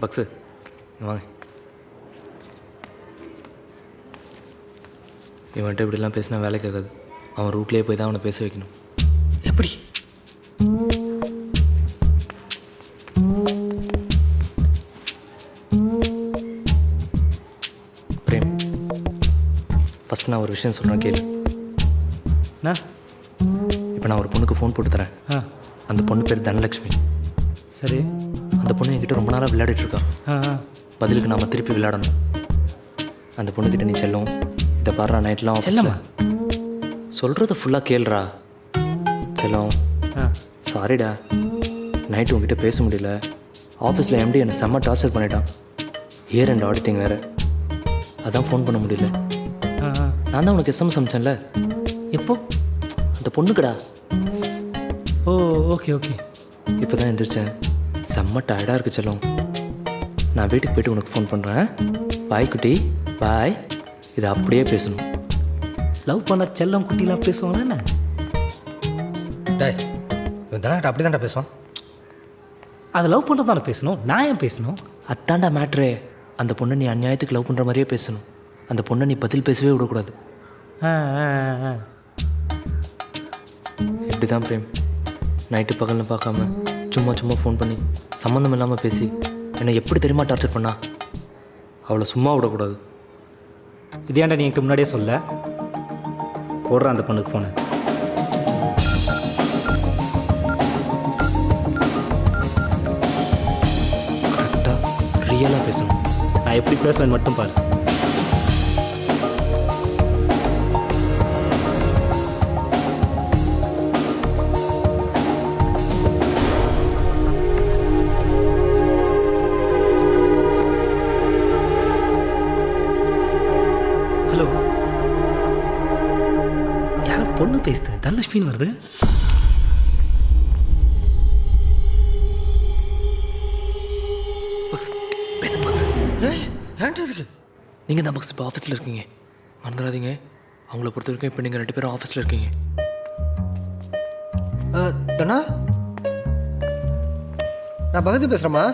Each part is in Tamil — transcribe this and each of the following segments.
பக்ஸு வாங்க. இவன்கிட்ட இப்படிலாம் பேசினா வேலை கேட்காது. அவன் ரூட்லேயே போய் தான் அவனை பேச வைக்கணும். எப்படி? பிரேம், ஃபஸ்ட் நான் ஒரு விஷயம் சொல்கிறேன் கேளு. அண்ணா. இப்போ நான் ஒரு பொண்ணுக்கு ஃபோன் போட்டு தரேன். அந்த பொண்ணு பேர் தனலக்ஷ்மி. சரி. அந்த பொண்ணு என்கிட்ட ரொம்ப நாளாக விளையாடிட்டு இருக்கா. பதிலுக்கு நாம் திருப்பி விளையாடணும். அந்த பொண்ணுக்கிட்ட நீ செல்லும், இதை பாடுறா நைட்லாம் செல்லம்மா சொல்கிறத ஃபுல்லாக கேளுறா. செல்லம், சாரிடா, நைட்டு உங்ககிட்ட பேச முடியல. ஆஃபீஸில் எம்டி என்னை செம்ம டார்ச்சர் பண்ணிட்டான். இயர் அண்ட் ஆடிட்டிங் வேறு, அதான் ஃபோன் பண்ண முடியல. நான் தான் உனக்கு எஸ்எம்எஸ் அனுப்பிச்சேன்ல. எப்போ? அந்த பொண்ணுக்குடா. ஓ ஓகே ஓகே. இப்போ தான் எந்திரிச்சேன். செம்ம டயர்டாக இருக்கு செல்லம். நான் வீட்டுக்கு போய்ட்டு உனக்கு ஃபோன் பண்ணுறேன். பாய் குட்டி, பாய். இதை அப்படியே பேசணும். லவ் பண்ண செல்லம் குட்டிலாம் பேசுவாங்க என்ன? டேய், இவன் தானே அப்படி தான்டா பேசுவான். அதை லவ் பண்ணுறது தானே பேசணும். நான் ஏன் பேசணும்? அத்தாண்டா மேட்ரே. அந்த பொண்ணை நீ அநியாயத்துக்கு லவ் பண்ணுற மாதிரியே பேசணும். அந்த பொண்ணை நீ பதில் பேசவே விடக்கூடாது. இப்படி தான் பிரேம், நைட்டு பகல்னு பார்க்காம சும்மா சும்மா ஃபோன் பண்ணி சம்மந்தம் இல்லாமல் பேசி என்னை எப்படி தெரியுமா டார்ச்சர் பண்ணா. அவளை சும்மா விடக்கூடாது. இது ஏன்டா நீ என்கிட்ட முன்னாடியே சொல்ல? போடுறான் அந்த பொண்ணுக்கு ஃபோனு. கரெக்டாக ரியலாக பேசணும். நான் எப்படி பேசுவேன்னு மட்டும் பாரு. ஹலோ, யாரோ பொண்ணு பேசுது. தனலட்சுமின்னு வருது. பக்ஸ் பேசுங்க பக்ஸ். ஏன்டா இருக்கு? நீங்கள் தான் பக்ஸ் இப்போ ஆஃபீஸில் இருக்கீங்க, மறந்துடாதீங்க. அவங்கள பொறுத்த வரைக்கும் இப்போ நீங்கள் 2 பேரும் ஆஃபீஸில் இருக்கீங்க. தனா, நான் பகத்து பேசுகிறேம்மா.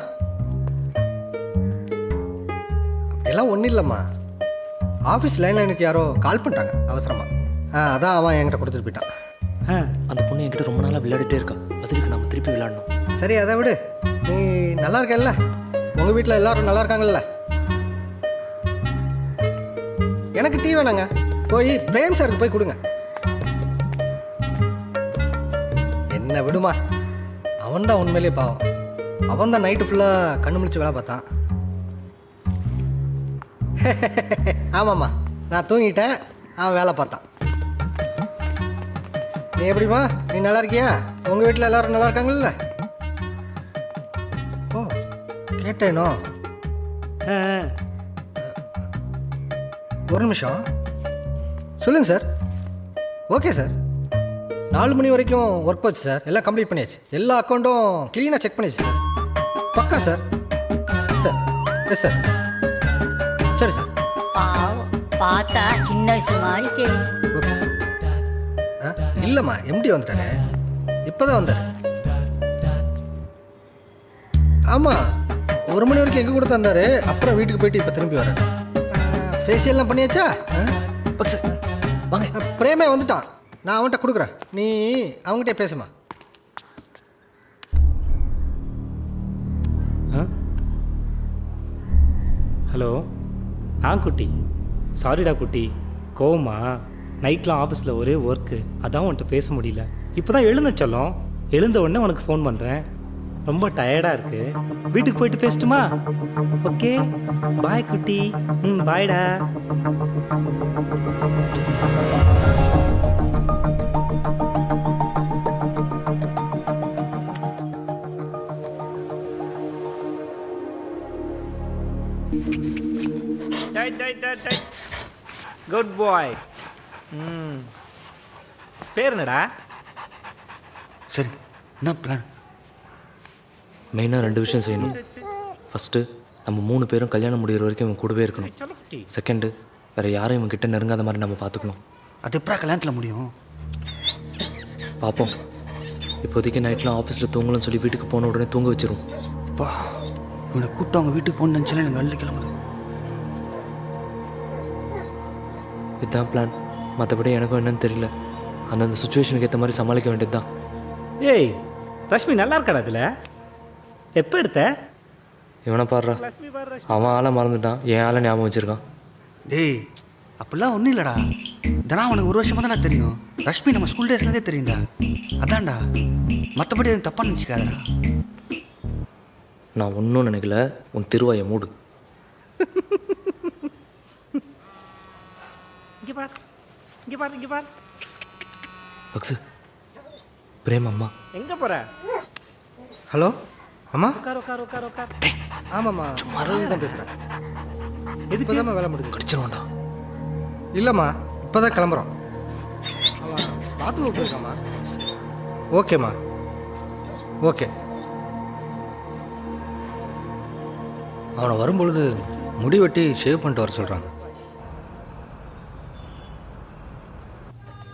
அப்படியெல்லாம் ஒன்றும் இல்லைம்மா. ஆஃபீஸ் லைனில் எனக்கு யாரோ கால் பண்ணிட்டாங்க அவசரமாக. அதான் அவன் என்கிட்ட கொடுத்துட்டு போயிட்டான். அந்த பொண்ணு என்கிட்ட ரொம்ப நாளாக விளையாடிட்டே இருக்கா. பதிலுக்கு நம்ம திருப்பி விளையாடணும். சரி, அதை விடு. நீ நல்லா இருக்கல்ல? உங்கள் வீட்டில் எல்லாரும் நல்லா இருக்காங்கல்ல? எனக்கு டீ வேணாங்க. போய் பிரேம் சாருக்கு போய் கொடுங்க. என்ன விடுமா, அவன் தான் உண்மையிலே பாவம். அவன் தான் நைட்டு ஃபுல்லாக கண்ணு முழிச்சு வேலை பார்த்தான். ஆமாம்மா, நான் தூங்கிட்டேன், அவன் வேலை பார்த்தான். நீ எப்படிம்மா, நீ நல்லா இருக்கியா? உங்கள் வீட்டில் எல்லோரும் நல்லா இருக்காங்கல்ல? ஓ, கேட்டேனோ. ஒரு நிமிஷம் சொல்லுங்கள் சார். ஓகே சார், 4 மணி வரைக்கும் ஒர்க் போச்சு சார். எல்லாம் கம்ப்ளீட் பண்ணியாச்சு. எல்லா அக்கௌண்ட்டும் க்ளீனாக செக் பண்ணியாச்சு சார். பக்கா சார். Sir, yes sir. சரி சார். பாவம், பார்த்தா சின்ன வயசு மாதிரி தெரியும். ஓகே. இல்லைம்மா, எம்டி வந்துட்டாரு. இப்போ தான் வந்தார். ஆமாம், 1 மணி வரைக்கும் எங்கள் கூட தான் இருந்தார். அப்புறம் வீட்டுக்கு போயிட்டு இப்போ திரும்பி வரேன். ஃபேஷியல்லாம் பண்ணியாச்சா? பக்ஸ் வாங்க. பிரேமே வந்துட்டான், நான் அவன்கிட்ட கொடுக்குறேன். நீ அவங்ககிட்டே பேசுமா. ஹலோ. குட்டி, சாரிடா குட்டி. கோவமா? நைட்லாம் ஆஃபீஸில் ஒரே ஒர்க்கு, அதான் உன்கிட்ட பேச முடியல. இப்போ தான் எழுந்த சொல்லும். எழுந்த உடனே உனக்கு ஃபோன் பண்ணுறேன். ரொம்ப டயர்டாக இருக்கு. வீட்டுக்கு போயிட்டு பேசட்டுமா? ஓகே, பாய் குட்டி. பாய்டா. குட் பாய். பேர் என்னடா? சரி, என்ன பிளான்? மெயினாக 2 விஷயம் செய்யணும். ஃபஸ்ட்டு, நம்ம 3 பேரும் கல்யாணம் முடிகிற வரைக்கும் இவன் கூடவே இருக்கணும். செகண்டு, வேறு யாரும் இவன் கிட்ட நெருங்காத மாதிரி நம்ம பார்த்துக்கணும். அது எப்படா கல்யாணத்தில் முடியும்? பார்ப்போம். இப்போதைக்கு நைட்லாம் ஆஃபீஸில் தூங்கலன்னு சொல்லி வீட்டுக்கு போன உடனே தூங்க வச்சிரும். இவனை கூப்பிட்டு அவங்க வீட்டுக்கு போகணுன்னு நினச்சாலே எனக்கு அள்ளி கிளம்புது. இதுதான் பிளான். மற்றபடி எனக்கும் என்னன்னு தெரியல. அந்தந்த சுச்சுவேஷனுக்கு ஏற்ற மாதிரி சமாளிக்க வேண்டியது தான். ஏய் ரஷ்மி நல்லா இருக்காடா அதில்? எப்போ எடுத்த? இவனை பாடுறா, ரஷ்மி பாரு ரஷ்மி. அவன் ஆளை மறந்துட்டான், என் ஆளை ஞாபகம் வச்சுருக்கான். டேய் அப்படிலாம் ஒன்றும் இல்லைடா. இதெல்லாம் உனக்கு ஒரு வருஷமாக தான் தெரியும். ரஷ்மி நம்ம ஸ்கூல் டேஸ்லேருந்தே தெரியும்டா. அதான்டா, மற்றபடி அது தப்பாக நினச்சிக்காதடா. நான் ஒன்றும் நினைக்கல, உன் திருவாயை மூடு. இங்கே பார் இங்கே பார் இங்கே பார். பக்ஸு, பிரேம் அம்மா. எங்கே போகிற? ஹலோ அம்மா. உட்கார் உட்கார் உட்கார் உட்கார். ஆமாம்மா, அரவிந்த் தான் பேசுகிறேன். எதுக்கு? இப்போதாம்மா வேலை முடிஞ்சு. கடிச்சிருவான்டா. இல்லைம்மா, இப்போ தான் கிளம்புறோம். அவன் பாத்ரூம் போயிருக்காம்மா. ஓகேம்மா, ஓகே. அவனை வரும்பொழுது முடி வெட்டி ஷேவ் பண்ணிட்டு வர சொல்கிறாங்க.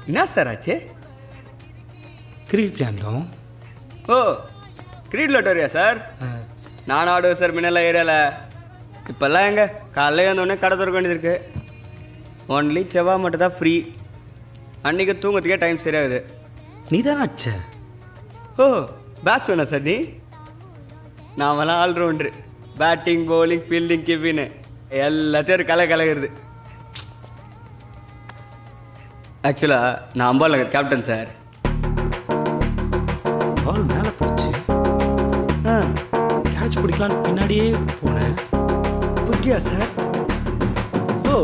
என்ன சார் ஆச்சு? கிரிக்கெட் விளையாண்டோம். ஓ கிரீட் லோட்டோரியா சார்? நான் ஆடுவேன் சார் முன்னெல்லாம் ஏரியாவில். இப்போல்லாம் எங்கே காலையில் வந்தோடனே கடை திறக்க வேண்டியது இருக்குது. ஒன்லி செவ்வாய் மட்டும் தான் ஃப்ரீ. அன்றைக்கி தூங்கத்துக்கே டைம் சரியாகுது. நீ தானே அடிச்ச? ஓ பேட்ஸ் வேணா சார் நீ? நாமெல்லாம் ஆல்ரவுண்டரு. பேட்டிங் பவுலிங் ஃபீல்டிங் கீப்பின்னு எல்லாத்தையும் ஒரு கலகிறது. ஆக்சுவலாக நான் அம்பால் நகர் கேப்டன் சார். பால் மேலே போச்சு. கேட்ச் பிடிக்கலான்னு பின்னாடியே போனேன். புத்தியா சார்? ஓ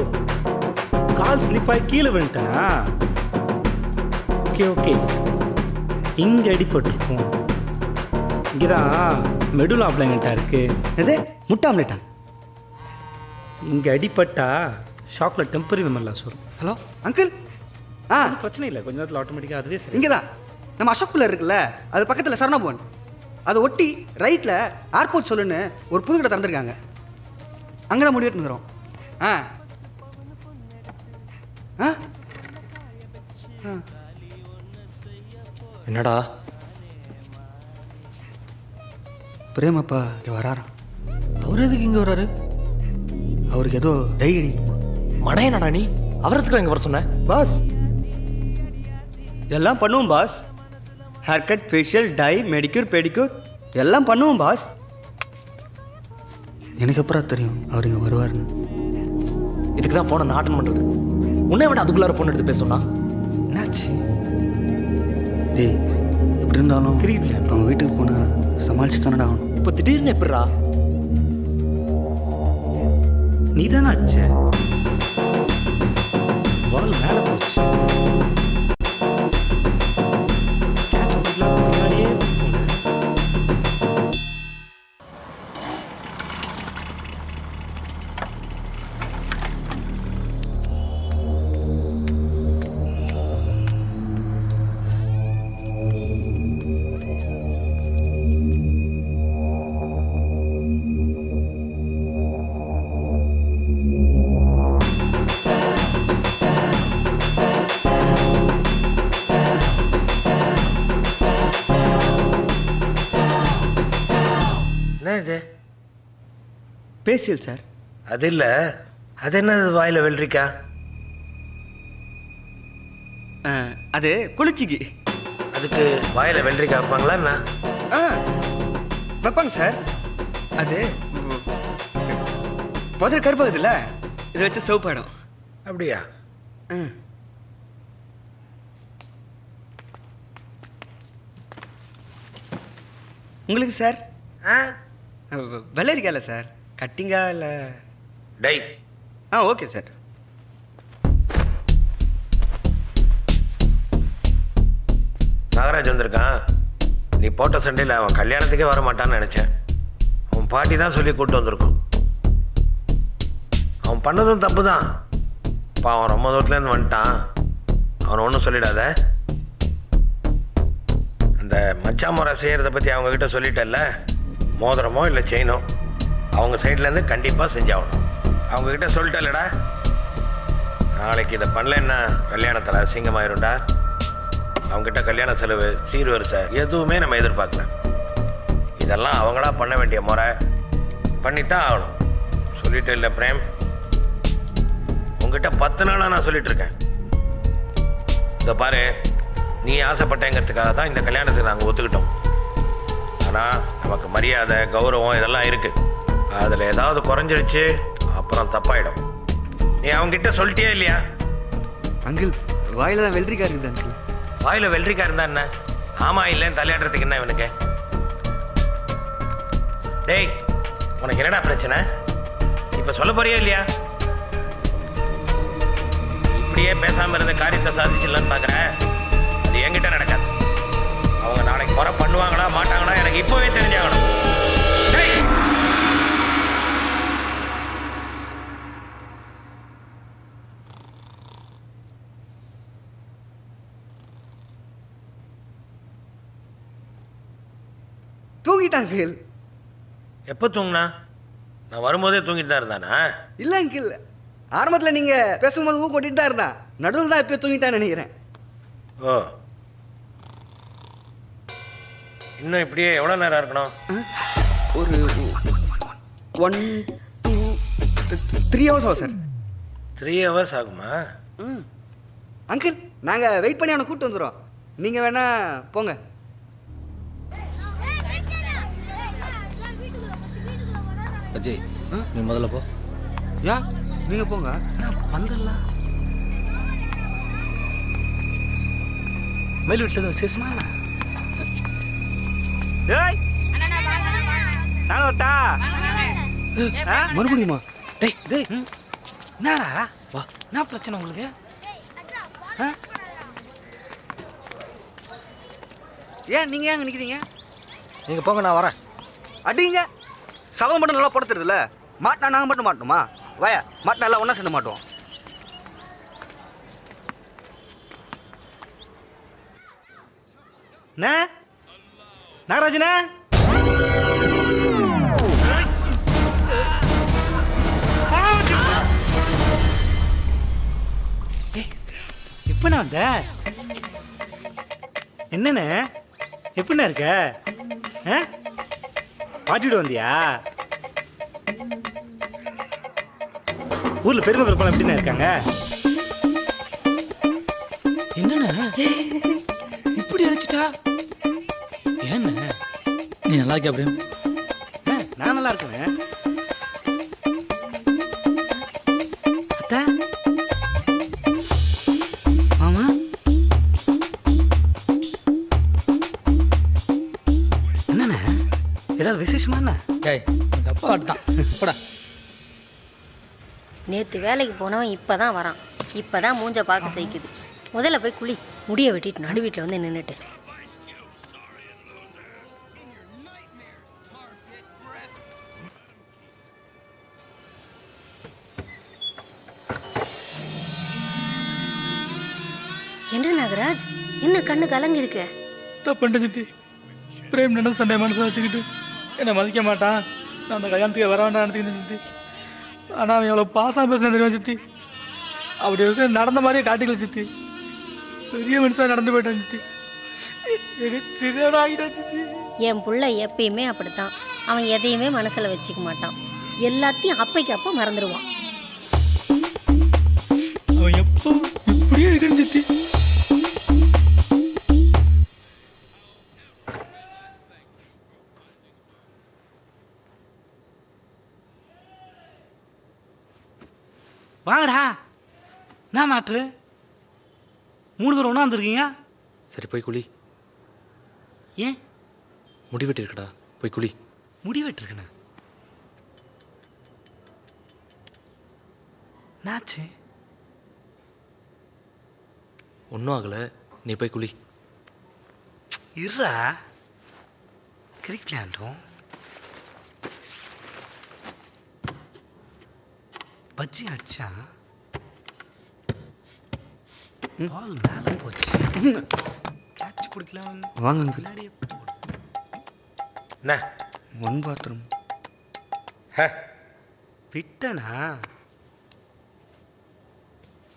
கால் ஸ்லிப் ஆகி கீழே விழுந்துட்டேனா? Okay okay. இங்கே அடிபட்டிருக்கும். இங்கே தான் மெடுல் ஆப்ளைங்கட்டா இருக்கு. எது முட்டை ஆம்லேட்டா? இங்கே அடிபட்டா ஷாக்கில் டெம்பரரி மெமரிலாஸ் வரும். Hello uncle. அது பிரச்சனை இல்லை, கொஞ்ச நேரத்தில் ஆட்டோமேட்டிக்காக அதுவே சரி. இங்கே தான் நம்ம அசோக் பிள்ளை இருக்குல்ல, அது பக்கத்தில் சரணபவன். அதை ஒட்டி ரைட்டில் ஏர்போர்ட் சொல்லுன்னு ஒரு புது கடை திறந்துருக்காங்க. அங்கே தான் முடிவெட்டு இருக்கிறோம். ஆ ஆ என்னடா? பிரேமப்பா இங்கே வராராம். அவர் எதுக்கு இங்கே வராரு? அவருக்கு ஏதோ டை அடிக்கணுமா? மடையனடா நீ? அவரத்துக்கு எங்கே வர சொன்னேன்? பாஸ் எல்லாம் பண்ணுவோம் boss. Hair cut, facial, dye, medicure, pedicure எல்லாம் பண்ணுவோம் பாஸ். எனக்கு அப்புறம் தெரியும் அவர் இங்கே வருவார்னு. இதுக்கு தான் ஃபோனை நான் அட்டன் பண்ணுறது. உன்னை விட அதுக்குள்ளார ஃபோன் எடுத்து பேசணும்னா என்னாச்சு? டேய் எப்படி இருந்தாலும் கிரிக்கெட் விளையாண்டு அவங்க வீட்டுக்கு போனால் சமாளிச்சு தானடா ஆகணும். இப்போ திடீர்னு எப்படிரா? நீ தானே அடிச்ச? பால் மேலே போச்சு. கேட்ச் பிடிக்கலான்னு பின்னாடியே போனேன். என்ன இது? Facial sir. அது இல்லை, அது என்னது வாயில் வெள்ளரிக்கா? அது குளிச்சிக்கு. அதுக்கு வாயில் வெள்ளரிக்கா வைப்பாங்களா என்ன? ஆ வைப்பாங்க சார். அது முதல்ல கருப்பாகுதுல்ல, இதை வச்சு சிவப்பாயிடும். அப்படியா? உங்களுக்கு சார்? ஆ வெள்ளரிக்கா இல்லை சார், கட்டிங்கா இல்லை? டை. Okay sir. நாகராஜ் வந்திருக்கான். நீ போட்ட சண்டையில் அவன் கல்யாணத்துக்கே வர மாட்டான்னு நினச்சேன். அவன் பாட்டி தான் சொல்லி கூப்பிட்டு வந்திருக்கோம். அவன் பண்ணதும் தப்பு தான். இப்போ அவன் ரொம்ப தூரத்துலேருந்து வந்துட்டான். அவனை ஒன்றும் சொல்லிடாத. அந்த மச்சான் முறை செய்கிறத பற்றி அவங்கக்கிட்ட சொல்லிட்டல்ல. மோதிரமோ இல்லை செயினோ அவங்க சைட்லேருந்து கண்டிப்பாக செஞ்சாகணும். அவங்கக்கிட்ட சொல்லிட்டல்லடா. நாளைக்கு இதை பண்ணலன்னா கல்யாணத்தில் அசிங்கமாயிரும்டா. அவங்ககிட்ட கல்யாண செலவு, சீர்வரிசை எதுவுமே நம்ம எதிர்பார்க்கல. இதெல்லாம் அவங்களா பண்ண வேண்டிய முறை. பண்ணித்தான் ஆகணும். சொல்லிட்டு இல்லை பிரேம், உங்ககிட்ட 10 நாளாக நான் சொல்லிட்டு இருக்கேன். இதை பாரு, நீ ஆசைப்பட்டேங்கிறதுக்காக தான் இந்த கல்யாணத்துக்கு நாங்கள் ஒத்துக்கிட்டோம். ஆனால் நமக்கு மரியாதை கௌரவம் இதெல்லாம் இருக்குது. அதில் ஏதாவது குறைஞ்சிருச்சு அப்புறம் தப்பாயிடும். நீ அவங்ககிட்ட சொல்லிட்டியா இல்லையா? அங்கிள் வாயில தான் வெள்ளரிக்காய் இருக்குது அங்கிள். வாயில் வெள்ளரிக்காய் இருந்தா என்ன? ஆமாம் இல்லைன்னு தலையாடுறதுக்கு என்ன இவனுக்கு? டேய், உனக்கு என்னடா பிரச்சனை? இப்போ சொல்ல போறியா இல்லையா? இப்படியே பேசாமல் இருந்த காரியத்தை சாதிச்சிடலான்னு பார்க்குறேன். அது என்கிட்ட நடக்காது. அவங்க நாளைக்கு முறை பண்ணுவாங்களா மாட்டாங்களா எனக்கு இப்போவே தெரிஞ்சாகணும். டேய், தூங்கிட்டான் அங்கிள். எப்போ தூங்குனா? நான் வரும்போதே தூங்கிட்டு தான் இருந்தானா? இல்லை அங்கிள், ஆரம்பத்தில் நீங்கள் பேசும்போது ஊ கொட்டிட்டு தான் இருந்தான். நடுவில் தான் எப்போ தூங்கிட்டான்னு நினைக்கிறேன். ஓ, இன்னும் இப்படியே எவ்வளோ நேரம் இருக்கணும்? ஒரு 1 2 3 ஹவர்ஸ் ஆகும் சார். 3 hours ஆகுமா? அங்கிள் நாங்கள் வெயிட் பண்ணி அவனை கூப்பிட்டு வந்துடுறோம். நீங்கள் வேணா போங்க. அஜய், நீ முதல்ல போ. யா நீங்கள் போங்க. வந்துடலாம். மேல் வீட்டில் விசேஷமா? ஏய் நான் விட்டா மறுபடியுமா? டேய் டேய், என்னடா வா, என்ன பிரச்சனை உங்களுக்கு? ஏன் நீங்கள் ஏன் நிற்கிறீங்க? நீங்கள் போங்க, நான் வரேன். அடிங்க. சவம் மட்டும் நல்லா போட தெரியுதுல்ல. மாட்டினா நாங்கள் மட்டும் மாட்டணுமா? வாயா, மாட்டினா எல்லாம் ஒன்றா சேர்ந்து மாட்டுவோம். நாகராஜனே, எப்பண்ணா வந்த? என்னண்ணே எப்படிண்ணா இருக்க? பாட்டிவிட வந்தியா? ஊர்ல பெருமை பெருப்பாளம் எப்படிண்ணா இருக்காங்க? என்னண்ணா இப்படி அழைச்சிட்டா? ஏண்ண நீ நல்லா இருக்கியா பிரேம்? நான் நல்லா இருக்கேன். அத்தா மாமா, என்னண்ணே ஏதாவது விசேஷமா? என்ன டேய், உங்க அப்பா ஆட்டான் போடா. நேற்று வேலைக்கு போனவன் இப்போ தான் வரான். இப்போ தான் மூஞ்ச பார்க்க சகிக்குது. முதல்ல போய் குளி. முடியை வெட்டிட்டு நடு வீட்டில் வந்து நின்றுட்டு. என்ன நாகராஜ், என்ன கண்ணு கலங்கிருக்க? தப்பு சித்தி. பிரேம் நடந்த சண்டை மனசை வச்சுக்கிட்டு என்னை மதிக்க மாட்டான், நான் அந்த கல்யாணத்துக்கு வர வேண்டாம் நினச்சிக்கிட்டேன் சித்தி. ஆனால் அவன் எவ்வளோ பாசம் பேசுனேன் தெரியுமா சித்தி? அப்படி ஒரு விஷயம் நடந்த மாதிரியே காட்டிக்கல சித்தி. பெரிய மனுஷன் நடந்து போயிட்டான் சித்தி. எனக்கு சிறியவனா ஆகிட்டான் சித்தி. என் புள்ள எப்பயுமே அப்படித்தான். அவன் எதையுமே மனசில் வச்சுக்க மாட்டான். எல்லாத்தையும் அப்பைக்கு அப்போ மறந்துடுவான். அவன் எப்போ இப்படியே இருக்கான் சித்தி. வாங்கடா, என்ன மாற்று? 3 பேர் ஒன்றா வந்துருக்கீங்க. சரி போய் குளி. ஏன் முடி வெட்டிருக்கடா, போய் குளி. முடி வெட்டிருக்கண்ணா? என்னாச்சு? ஒன்றும் ஆகலை, நீ போய் குளி. இருடா, கிரிக்கெட் விளையாண்டோம். பஜ்ஜி அடிச்சா பால் மேலே போச்சு. கேட்ச் பிடிக்கலாம். வாங்க uncle. விளையாடியே போடு. என்ன? 1 பாத்ரூம். விட்டனா?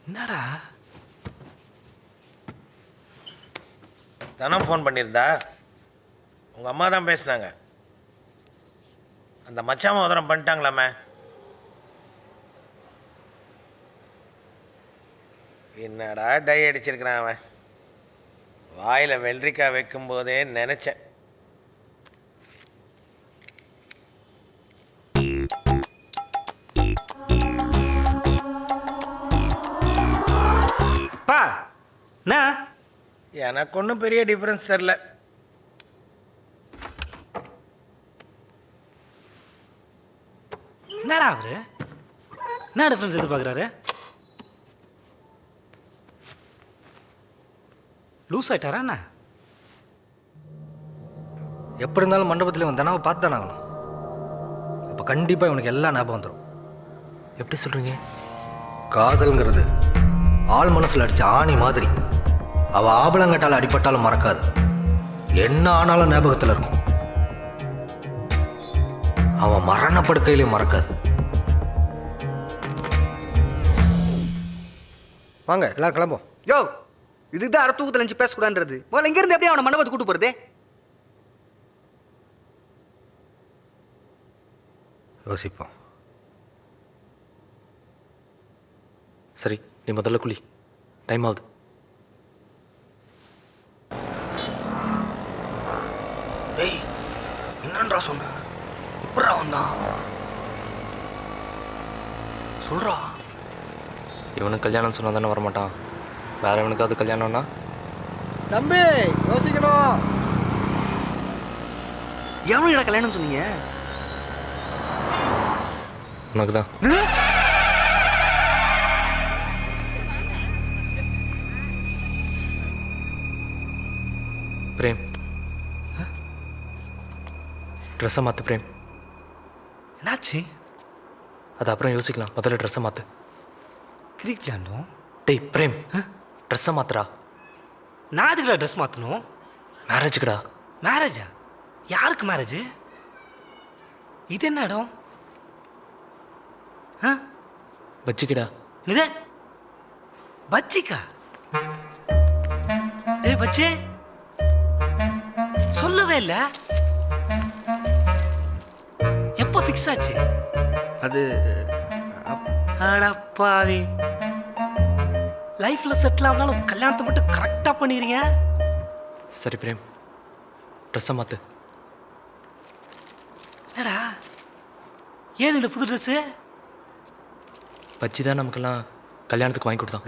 என்னடா தானே ஃபோன் பண்ணியிருந்தா? உங்கள் அம்மா தான் பேசுனாங்க. அந்த மச்சான் மோதிரம் பண்ணிட்டாங்களாமே. என்னடா டை அடிச்சிருக்கிறான் அவன். வாயில் வெள்ளரிக்காய் வைக்கும்போதே நினச்சேன். பா என்ன எனக்கு ஒன்றும் பெரிய டிஃப்ரென்ஸ் தெரில. என்னடா அவரு என்ன டிஃப்ரென்ஸ் எதிர்பார்க்குறாரு? லூஸ் ஆயிட்டாரா என்ன? எப்படி இருந்தாலும் மண்டபத்தில் இவன் தினாவை பார்த்து தானே ஆகணும். அப்போ கண்டிப்பாக இவனுக்கு எல்லாம் ஞாபகம் வந்துடும். எப்படி சொல்கிறீங்க? காதல்ங்கிறது ஆள் மனசில் அடித்த ஆணி மாதிரி. அவள் ஆபலங்கட்டால் அடிபட்டாலும் மறக்காது, என்ன ஆனாலும் ஞாபகத்தில் இருக்கும். அவன் மரணப்படுக்கையிலையும் மறக்காது. வாங்க எல்லாரும் கிளம்போம். யோ, இதுக்கு தான் தூக்கத்தில் நினச்சி பேசக்கூடாதுன்றது. முதல்ல இங்கேருந்து எப்படியும் அவனை மண்டபத்துக்கு கூட்டு போகிறதே? யோசிப்போம். சரி, நீ முதல்ல குளி, டைம் ஆகுது. டேய், என்னன்றா சொன்ன? எப்படா வந்தான்? சொல்றா. இவனுக்கு கல்யாணம் சொன்னா தானே வரமாட்டான். வேற எவனுக்காவது கல்யாணம்னா? தம்பி யோசிக்கணும். எவனுடா கல்யாணம் சொன்னீங்க? உனக்கு தான். பிரேம், ட்ரெஸ்ஸை மாற்று பிரேம். என்னாச்சு? அது அப்புறம் யோசிக்கலாம், முதல்ல ட்ரெஸ்ஸை மாற்று. கிரிக்கெட் விளையாண்டோம். டேய் பிரேம், ட்ரெஸ்ஸை மாத்துறா. நான் அதுக்குடா ட்ரெஸ் மாற்றணும்? மேரேஜுக்குடா. மேரேஜா? யாருக்கு மேரேஜ்? இது என்ன இடம்? ஆ, வச்சுக்கிடா. இது பச்சிக்கா? டேய் பச்சி, சொல்லவே இல்லை. எப்போ ஃபிக்ஸ் ஆச்சு? அது அடப்பாவி, லைஃப்ல செட்டில் ஆனாலும் கல்யாணத்தை மட்டும் கரெக்டாக பண்ணிடுறீங்க. சரி பிரேம், ட்ரெஸ்ஸை மாற்று. என்னடா ஏது இந்த புது ட்ரெஸ்ஸு? வச்சு தான் நமக்கெல்லாம் கல்யாணத்துக்கு வாங்கி கொடுத்தான்.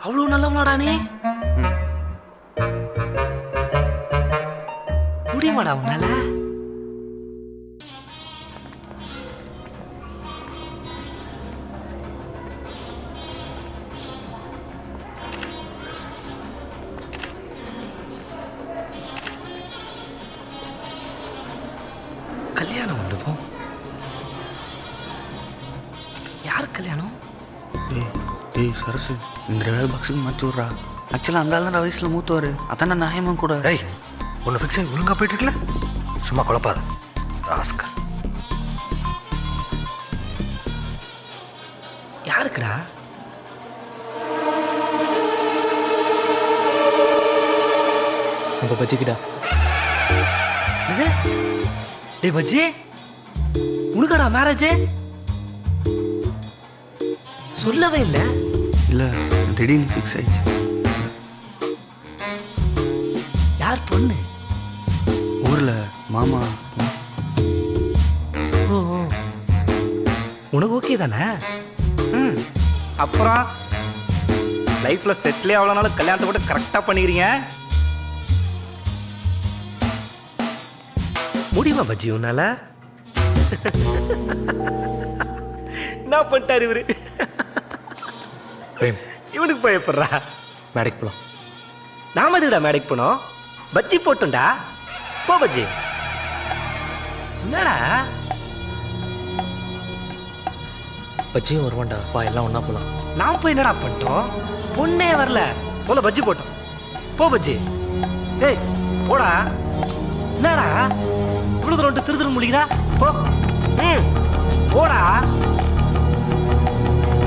அவ்வளோ நல்லவனாடா நீ? முடியுமாடா உன்னால? கல்யாணம் மண்டபம்? யார் கல்யாணம்? டேய் சரசு, இந்த வேலை பாக்ஸுக்கு மாற்றி விட்றா. ஆக்சுவலாக அந்த ஆள் தான் வயசில் மூத்தவர். அதான நியாயமாக கூட. டேய், ஒன்று ஃபிக்ஸ் ஆகி ஒழுங்காக போயிட்டு இருக்கல, சும்மா குழப்பாது ராஸ்கல். யாருக்குடா? நம்ம வச்சுக்கிடா. இது டே பஜ்ஜி, உனக்கடா மேரேஜ்? சொல்லவே இல்லை. இல்லை, திடீர்னு ஃபிக்ஸ் ஆயிடுச்சு. யார் பொண்ணு? ஊரில் மாமா. ஓ ஓ. உனக்கு ஓகே தானே? ம், அப்புறம் லைஃப்பில் செட்டிலே அவ்வளோ நாள் கல்யாணத்தை கூட கரெக்டாக பண்ணிக்கிறீங்க. முடியுமா பஜ்ஜி உன்னால? என்ன பண்ணிட்டாரு இவரு? பிரேம், இவனுக்கு பயப்படுறா. மேடைக்கு போகலாம். நாம எதுடா மேடைக்கு போனோம்? பஜ்ஜி போட்டோம்டா. போ பஜ்ஜி. என்னடா பஜ்ஜியும் வருவான்டா, வா எல்லாம் ஒன்றா போகலாம். நான் போய் என்னடா பண்ணிட்டோம்? பொண்ணே வரல, போல பஜ்ஜி போட்டோம். போ பஜ்ஜி. ஏய் போடா. என்னடா இவ்வளோ தூரம் திரு திரு முடிக்கிறா? போ. ம், போடா.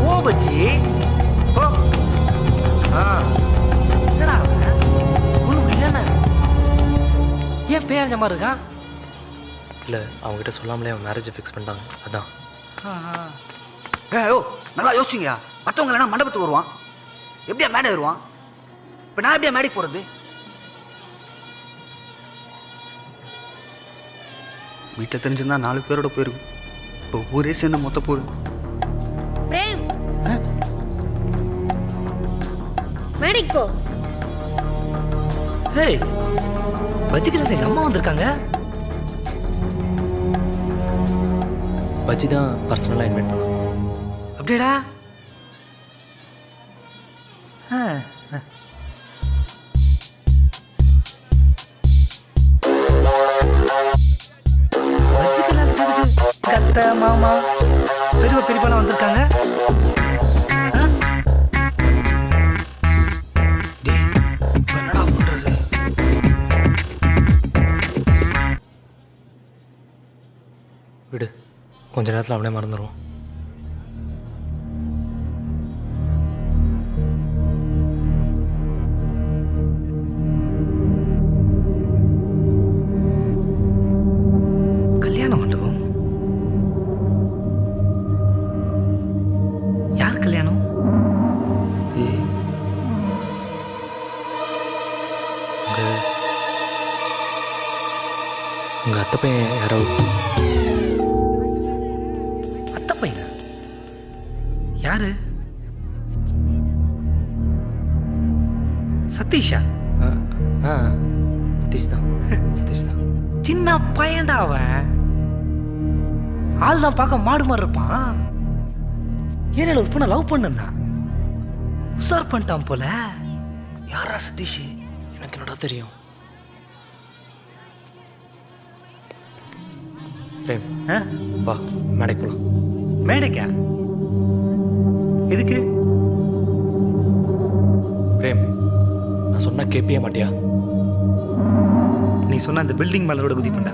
போ பஜ்ஜி, போ. ஆ, என்னடா ஒன்றும் முடியல. ஏன் பேரஞ்ச மாதிரி இருக்கான்? இல்லை அவங்ககிட்ட சொல்லாமலே அவன் மேரேஜை ஃபிக்ஸ் பண்ணிட்டாங்க அதான். ஓ நல்லா யோசிச்சிங்க. மற்றவங்க இல்லைனா மண்டபத்துக்கு வருவான், எப்படியா மேடை வருவான்? இப்போ நான் எப்படியா மேடைக்கு போகிறது? வீட்டில் தெரிஞ்சிருந்தா 4 பேரோட போயிருக்கும். இப்போ ஊரே சேர்ந்த மொத்த போகுது. பிரேம் மேடைக்கு போ. ஏய் வச்சுக்கிறது எங்கள் அம்மா வந்திருக்காங்க. பஜ்ஜி தான் பர்சனலாக இன்வைட் பண்ணான். அப்படியேடா? அத்தை மாமா பெரியப்பாலாம் வந்திருக்காங்க. என்னடா பண்ணுறது? விடு, கொஞ்ச நேரத்தில் அவனே மறந்துடுவான். கல்யாண மண்டபம்? யார் கல்யாணம்? உங்கள் அத்தை பையன் யாரோ. அத்தை பையனா? யாரு? சதீஷா? ஆ சதீஷ் தான். சதீஷ் தான். சின்ன பையன்டா அவன். ஆள் தான் பார்க்க மாடு மாதிரி இருப்பான். ஏரியாவில் ஒரு பொண்ணை லவ் பண்ணிருந்தான். உசார் பண்ணிட்டான் போல. யாரா சதீஷ்? எனக்கு என்னடா தெரியும். பிரேம் வா மேடைக்கு போகலாம். மேடைக்கா? எதுக்கு? பிரேம் நான் சொன்னா கேட்பியே மாட்டியா? நீ சொன்ன அந்த பில்டிங் மேலோட குதி பண்ண.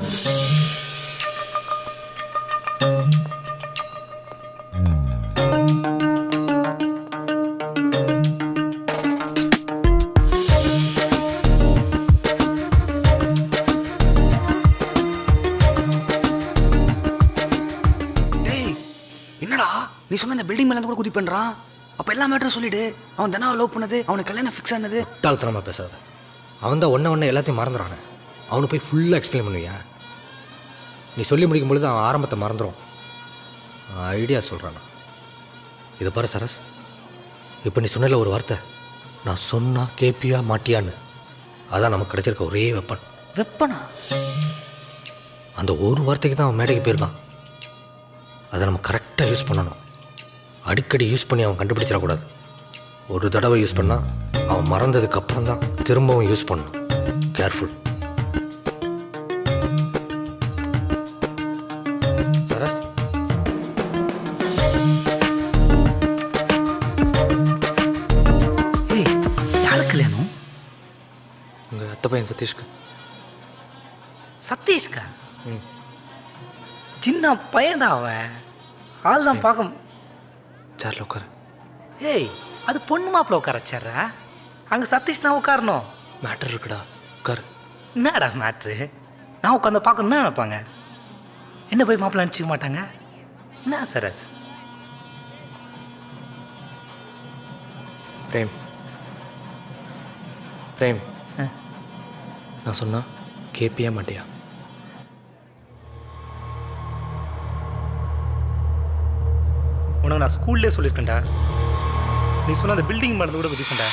என்னடா நீ சொன்ன இந்த பில்டிங் மேலே கூட குதி பண்ணுறான்? அப்போ எல்லா மேட்டரும் சொல்லிவிடு. அவன் தானே லவ் பண்ணது, அவனுக்கு கல்யாணம் ஃபிக்ஸ் ஆனது. முட்டாள்தனமாக பேசாத. அவன் தான் ஒன்று எல்லாத்தையும் மறந்துடுறானே. அவனை போய் ஃபுல்லாக எக்ஸ்பிளைன் பண்ணுவியா? நீ சொல்லி முடிக்கும் பொழுது அவன் ஆரம்பத்தை மறந்துடும். ஐடியா சொல்கிறானா? இதை பாரு சரஸ், இப்போ நீ சொன்னல ஒரு வார்த்தை, நான் சொன்னா கேப்பியா மாட்டியான்னு. அதான் நமக்கு கிடைச்சிருக்க ஒரே வெப்பன். வெப்பனா? அந்த ஒரு வார்த்தைக்கு தான் அவன் மேடைக்கு போயிருக்கான். அதை நம்ம கரெக்டாக யூஸ் பண்ணணும். அடிக்கடி யூஸ் பண்ணி அவன் கண்டுபிடிச்சிடக்கூடாது. ஒரு தடவை யூஸ் பண்ணால் அவன் மறந்ததுக்கு அப்புறம் தான் திரும்பவும் யூஸ் பண்ணணும். கேர்ஃபுல். சரஸ், ஏய் யாரு கல்யாணம்? உங்கள் அத்தை பையன் சதீஷ்க்கு. சதீஷ்கா? சின்ன பையன்டா அவன். ஆள் தான் பார்க்க. சேரில் உட்காரு. ஏய் அது பொண்ணு மாப்பிள்ள உட்கார வச்சிட்றா. அங்கே சதீஷ் தான் உட்காரணும். மேட்டர் இருக்குடா, உட்காரு. என்னடா மேட்ரு? நான் உட்காந்து பார்க்கணும்னு நினைப்பாங்க. என்ன போய் மாப்பிள்ள அனுப்பிச்சிக்க மாட்டாங்க. என்ன சரஸ்? பிரேம் பிரேம் நான் சொன்னா கேட்பியா மாட்டியா? உனக்கு நான் ஸ்கூல்லே சொல்லியிருக்கேன்டா. நீ சொன்ன அந்த பில்டிங் மறந்து கூட குதிக்கண்டா.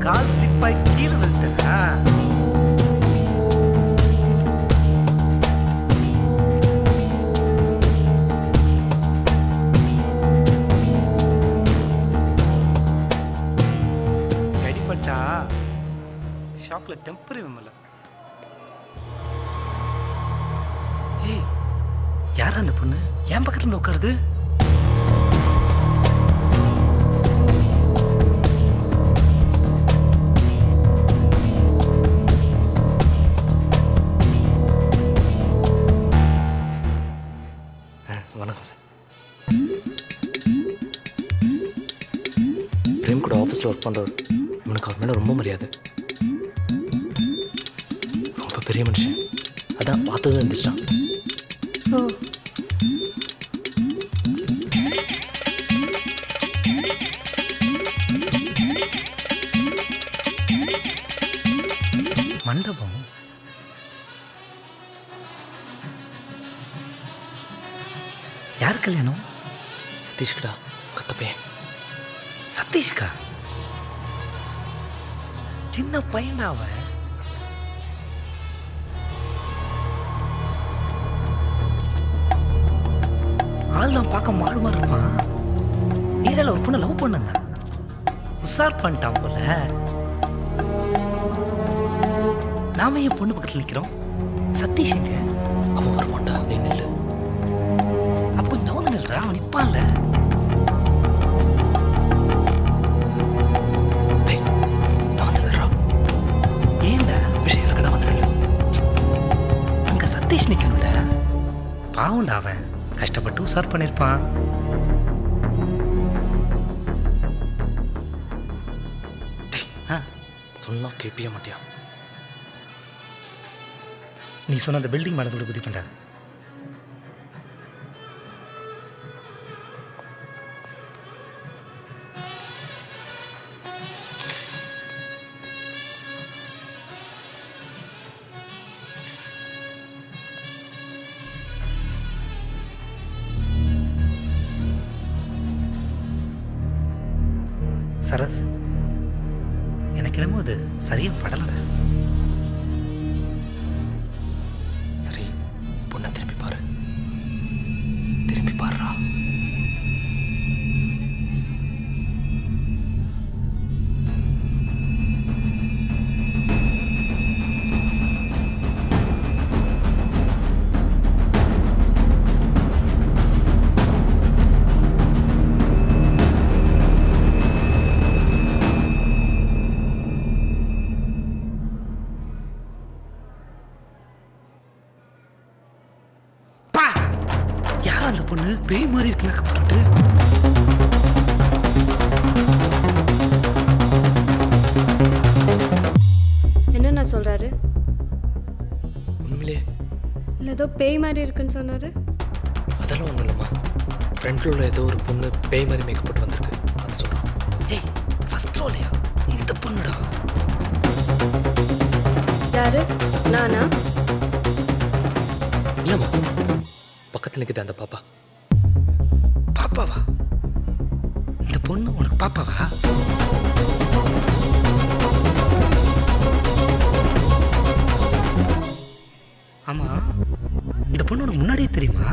கால் ஸ்லிப்பாய் கீழே விழுத்தா. கடிப்பட்டா ஷாக்ல டெம்பரரி விமல. ஏய் யாரா அந்த பொண்ணு என் பக்கத்துல இருந்து உட்காருது? பிரேம் கூட ஆஃபீஸில் ஒர்க் பண்ணுறவர். இவனுக்கு அவர் மேலே ரொம்ப மரியாதை. ரொம்ப பெரிய மனுஷன். அதான் பார்த்ததும் இருந்துச்சான். ஓ மண்டபம் யார் கல்யாணம்? சதீஷ்கடா, கத்தப்பையன். சதீஷ்கா? சின்ன பையன்டா அவன். ஆள் தான் பார்க்க மாடு மாதிரி இருப்பான். ஏரியாவில் ஒரு பொண்ணு லவ் பண்ணுங்க, உஷார் பண்ணிட்டான் போல. நாம ஏன் பொண்ணு பக்கத்தில் நிற்கிறோம்? சதீஷ் எங்க? அவன் வரமாட்டா, நீ நில்லு. அப்போ கொஞ்சம் நோந்து நில்றா, அவன் நிற்பான்ல. டேய், நான் வந்து நில்றா. ஏண்டா? விஷயம் இருக்கு, நான் வந்து நில்லு. அங்கே சதீஷ் நிற்கணும்டா. பாவம்டா அவன், கஷ்டப்பட்டு உஷார் பண்ணியிருப்பான். சொன்னா கேட்பிய மாட்டியா? நீ சொன்ன அந்த பில்டிங் மேலே கூட குதிப்பேன்டா. சரஸ், எனக்கு என்னமோ அது சரியா படலடா. சரி, பொண்ணை திரும்பி பாரு. திரும்பி பாருடா. யார் அந்த பொண்ணு? பேய் மாதிரி இருக்கு மேக்கப் போட்டுட்டு. என்னண்ணா சொல்கிறாரு? உண்மையிலே இல்லை ஏதோ பேய் மாதிரி இருக்குன்னு சொன்னார். அதெல்லாம் ஒன்றும் இல்லைம்மா. ஃப்ரெண்டில் உள்ள ஏதோ ஒரு பொண்ணு பேய் மாதிரி மேக்கப் போட்டு வந்திருக்கு, அது சொல்கிறான். ஏய், ஃபர்ஸ்ட் ரோலையா இந்த பொண்ணுடா? யாரு? நானா? இல்லைம்மா, பக்கத்தில் நிற்குது அந்த பாப்பா. பாப்பாவா? இந்த பொண்ணு உனக்கு பாப்பாவா? ஆமா, இந்த பொண்ணு உனக்கு முன்னாடியே தெரியுமா?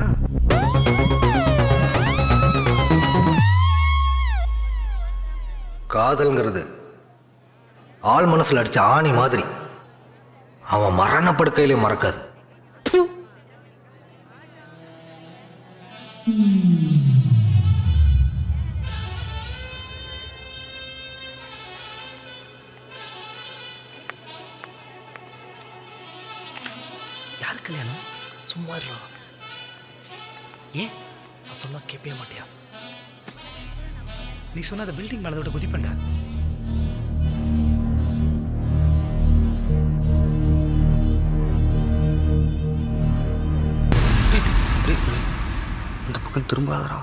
காதல்ங்கிறது ஆள் மனசில் அடித்த ஆணி மாதிரி அவன் மரணப்படுக்கையிலே மறக்காது. யாரு கல்யாணம்? சும்மா இருடா. ஏன்? நான் சொன்னால் கேட்பிய மாட்டியா? நீ சொன்ன அந்த பில்டிங் மேலே விட குதிப்பேன்டா. இந்த பக்கம் திரும்பாதரா.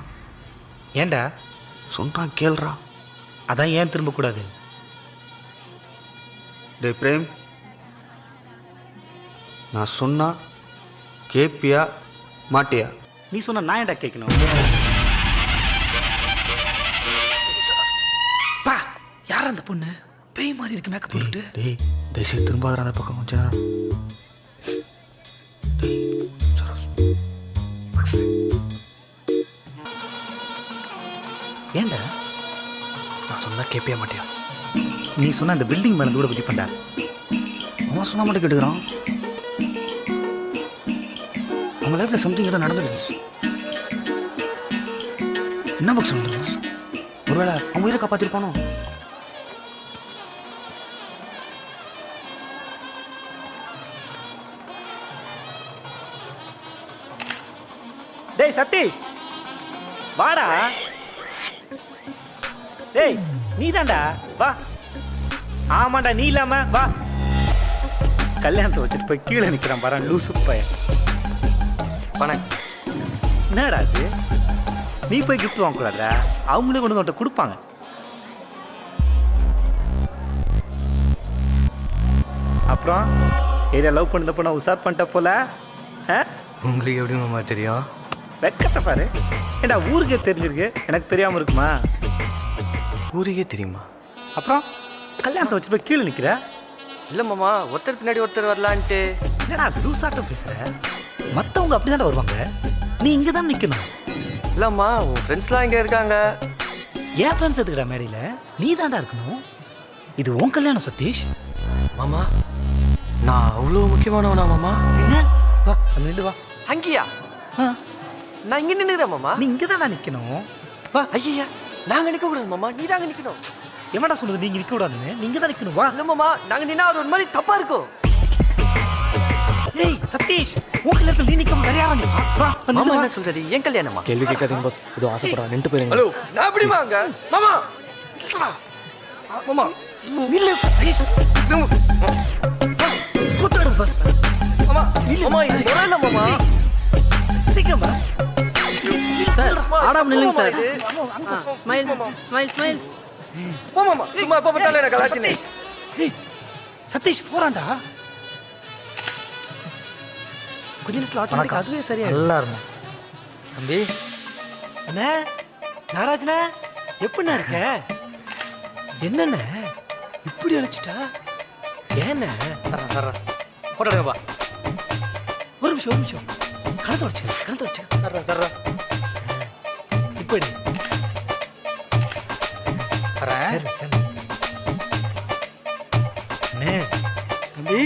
ஏன்டா? சொன்னா கேள்றா. அதான் ஏன் திரும்பக்கூடாது? டே பிரேம், நான் சொன்னா கேப்பியா மாட்டியா? நீ சொன்ன நான் ஏன்டா கேட்கணும்? பா, யார் அந்த பொண்ணு? பேய் மாதிரி இருக்கு மேக்கப் போட்டுட்டு. டேய் தேசிய திரும்பாதரா அந்த பக்கம் கொஞ்ச நேரம். ஏன்டா? நான் சொன்னால் கேட்பிய மாட்டியா? நீ சொன்ன அந்த பில்டிங் மேலே கூட குதிப்பேன்டா. அவன் சொன்னா மட்டும் கேட்டுக்கிறான். அவங்க லைஃப்பில் சம்திங் ஏதோ நடந்துடுது. என்ன பக்கம் நடந்துடும்? ஒருவேளை அவன் உயிரை காப்பாற்றிருப்பானோ? டேய் சதீஷ், வாடா. டேய், நீ தான்டா வா. ஆமாண்டா நீ இல்லாம வா. கல்யாணத்தை வச்சுட்டு போய் கீழே நிற்கிறான் பாரு லூசு பையன். வணக்கம். என்னடா அது, நீ போய் கிஃப்ட் வாங்கக்கூடாதா? அவங்களே கொண்டு வந்து கொடுப்பாங்க. அப்புறம் ஏரியா லவ் பண்ணத போனா உசார் பண்ணிட்ட போல. உங்களுக்கு எப்படி மாமா தெரியும்? வெக்கத்தை பாரு. ஏண்டா ஊருக்கே தெரிஞ்சிருக்கு, எனக்கு தெரியாம இருக்குமா? ஊருக்கே தெரியுமா? அப்புறம் கல்யாணத்தை வச்சு போய் கீழே நிற்கிற. இல்லை மாமா, ஒருத்தர் பின்னாடி ஒருத்தர் வரலான்ட்டு. என்னடா லூசாட்டம் பேசுற? மற்றவங்க அப்படிதான்டா வருவாங்க, நீ இங்கே தான் நிற்கணும். இல்லைம்மா, உன் ஃப்ரெண்ட்ஸ்லாம் இங்கே இருக்காங்க. என் ஃப்ரெண்ட்ஸ் எதுக்குடா மேடையில்? நீ தான்டா இருக்கணும். இது உன் கல்யாணம் சதீஷ். மாமா, நான் அவ்வளோ முக்கியமானவனா மாமா? என்ன வா நில்லு வா. அங்கேயா? நான் இங்கே நின்றுக்கிறேன் மாமா. நீ இங்கே தான்டா நிற்கணும். வா. ஐயா, நாங்கள் நிற்கக்கூடாது மாமா, நீ தாங்க நிற்கணும். எவன்டா சொல்லுது நீங்க நிற்க கூடாதுன்னு? நீங்க தான் நிற்கணும். வா. இல்லை மாமா, நாங்கள் நின்னா ஒரு மாதிரி தப்பா இருக்கும். ஏய் சதீஷ், உன் கல்யாணத்தில் நீ நிற்காம வேற யாரா நிற்பா? வா மாமா என்ன சொல்றாரு? ஏன் கல்யாணமா? கேள்வி கேட்காதீங்க பாஸ், ஏதோ ஆசைப்படுறா, நின்று போயிருங்க. ஹலோ, நான் எப்படி வாங்க மாமா? மாமா நில்லு சதீஷ். போட்டோ எடு பஸ். மாமா, மாமா இது வரல மாமா. சீக்கிரம் பஸ். சார் ஆடாம நில்லுங்க சார். Smile smile smile. மாமா சும்மா எப்போ பார்த்தாலும் எனக்கு கலாச்சினே. சதீஷ் போறான்டா. கொஞ்ச நேரத்தில் ஆட்டோமேட்டிக் அதுவே சரியா நல்லா இருக்கும் தம்பி. என்ன நாராஜ்ண்ணா, எப்படிண்ணா இருக்க? என்னண்ண இப்படி அழைச்சிட்டா? ஏண்ண போட்டோ எடுங்கப்பா. ஒரு நிமிஷம் கணத்தை வச்சுக்க. சர்றா இப்படி வரேன். அண்ணே, தம்பி